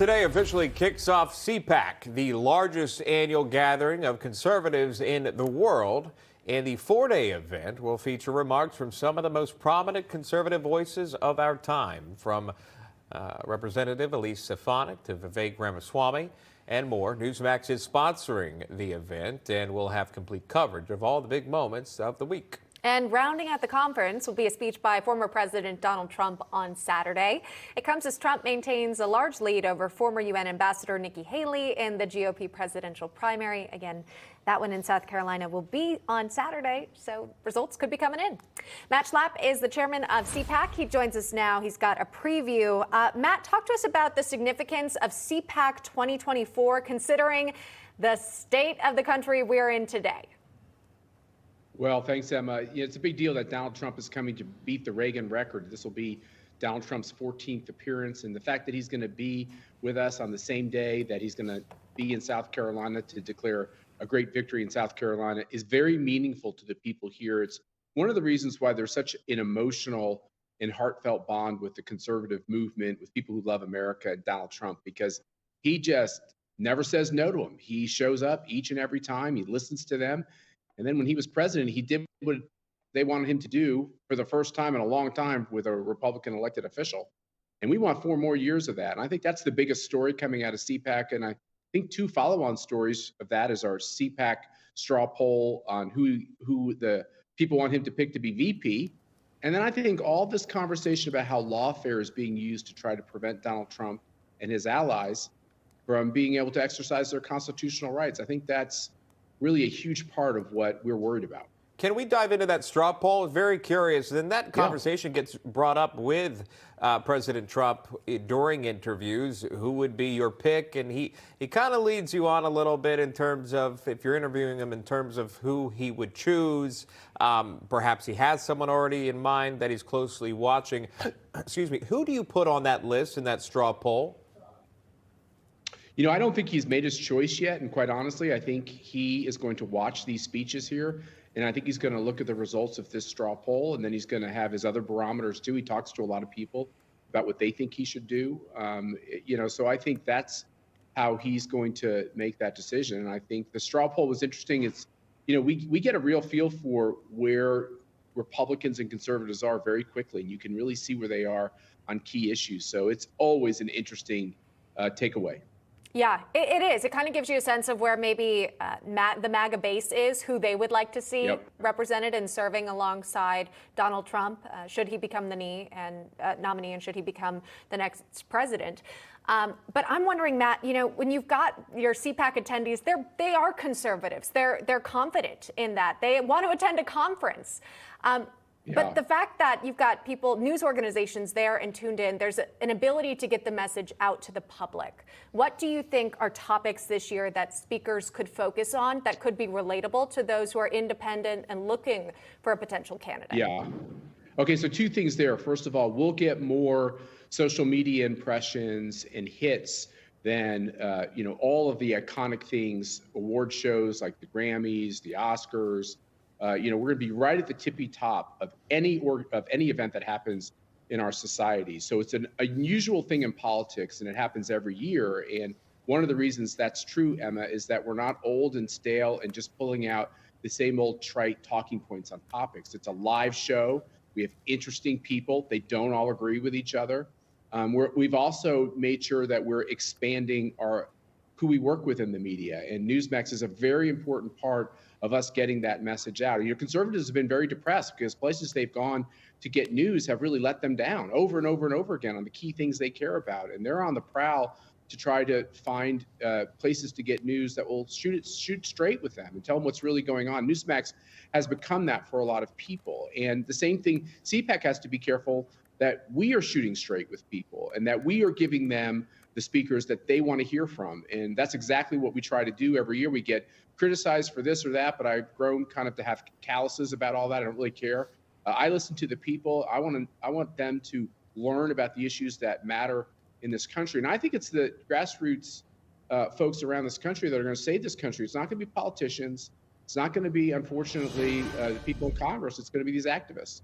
Today officially kicks off CPAC, the largest annual gathering of conservatives in the world. And the four-day event will feature remarks from some of the most prominent conservative voices of our time, from Representative Elise Stefanik to Vivek Ramaswamy and more. Newsmax is sponsoring the event, and we'll have complete coverage of all the big moments of the week. And rounding out the conference will be a speech by former President Donald Trump on Saturday. It comes as Trump maintains a large lead over former UN Ambassador Nikki Haley in the GOP presidential primary. Again, that one in South Carolina will be on Saturday, so results could be coming in. Matt Schlapp is the chairman of CPAC. He joins us now. He's got a preview. Matt, talk to us about the significance of CPAC 2024, considering the state of the country we're in today. Well, thanks, Emma. It's a big deal that Donald Trump is coming to beat the Reagan record. This will be Donald Trump's 14th appearance, and the fact that he's going to be with us on the same day that he's going to be in South Carolina to declare a great victory in South Carolina is very meaningful to the people here. It's one of the reasons why there's such an emotional and heartfelt bond with the conservative movement, with people who love America and Donald Trump, because he just never says no to them. He shows up each and every time. He listens to them. And then when he was president, he did what they wanted him to do for the first time in a long time with a Republican elected official. And we want 4 more years of that. And I think that's the biggest story coming out of CPAC. And I think 2 follow-on stories of that is our CPAC straw poll on who the people want him to pick to be VP. And then I think all this conversation about how lawfare is being used to try to prevent Donald Trump and his allies from being able to exercise their constitutional rights. I think that's really a huge part of what we're worried about. Can we dive into that straw poll? Very curious. Then that conversation gets brought up with President Trump during interviews. Who would be your pick? And he kind of leads you on a little bit in terms of, if you're interviewing him, in terms of who he would choose. Perhaps he has someone already in mind that he's closely watching. Excuse me. Who do you put on that list in that straw poll? You know, I don't think he's made his choice yet. And quite honestly, I think he is going to watch these speeches here. And I think he's going to look at the results of this straw poll. And then he's going to have his other barometers, too. He talks to a lot of people about what they think he should do. So I think that's how he's going to make that decision. And I think the straw poll was interesting. It's, we get a real feel for where Republicans and conservatives are very quickly. And you can really see where they are on key issues. So it's always an interesting takeaway. Yeah, it is. It kind of gives you a sense of where maybe the MAGA base is, who they would like to see represented and serving alongside Donald Trump, should he become the nominee and should he become the next president. But I'm wondering, Matt, when you've got your CPAC attendees, they are conservatives. They're confident in that. They want to attend a conference. But the fact that you've got people, news organizations there and tuned in, there's an ability to get the message out to the public. What do you think are topics this year that speakers could focus on that could be relatable to those who are independent and looking for a potential candidate? Yeah. Okay, so 2 things there. First of all, we'll get more social media impressions and hits than all of the iconic things, award shows like the Grammys, the Oscars. We're going to be right at the tippy top of any event that happens in our society. So it's an unusual thing in politics, and it happens every year. And one of the reasons that's true, Emma, is that we're not old and stale and just pulling out the same old trite talking points on topics. It's a live show. We have interesting people. They don't all agree with each other. We've also made sure that we're expanding who we work with in the media. And Newsmax is a very important part of us getting that message out. Conservatives have been very depressed because places they've gone to get news have really let them down over and over and over again on the key things they care about. And they're on the prowl to try to find places to get news that will shoot straight with them and tell them what's really going on. Newsmax has become that for a lot of people. And the same thing, CPAC has to be careful that we are shooting straight with people and that we are giving them the speakers that they want to hear from. And that's exactly what we try to do every year. We get criticized for this or that, but I've grown kind of to have calluses about all that. I don't really care. I listen to the people. I want them to learn about the issues that matter in this country. And I think it's the grassroots folks around this country that are going to save this country. It's not going to be politicians. It's not going to be, unfortunately, the people in Congress. It's going to be these activists.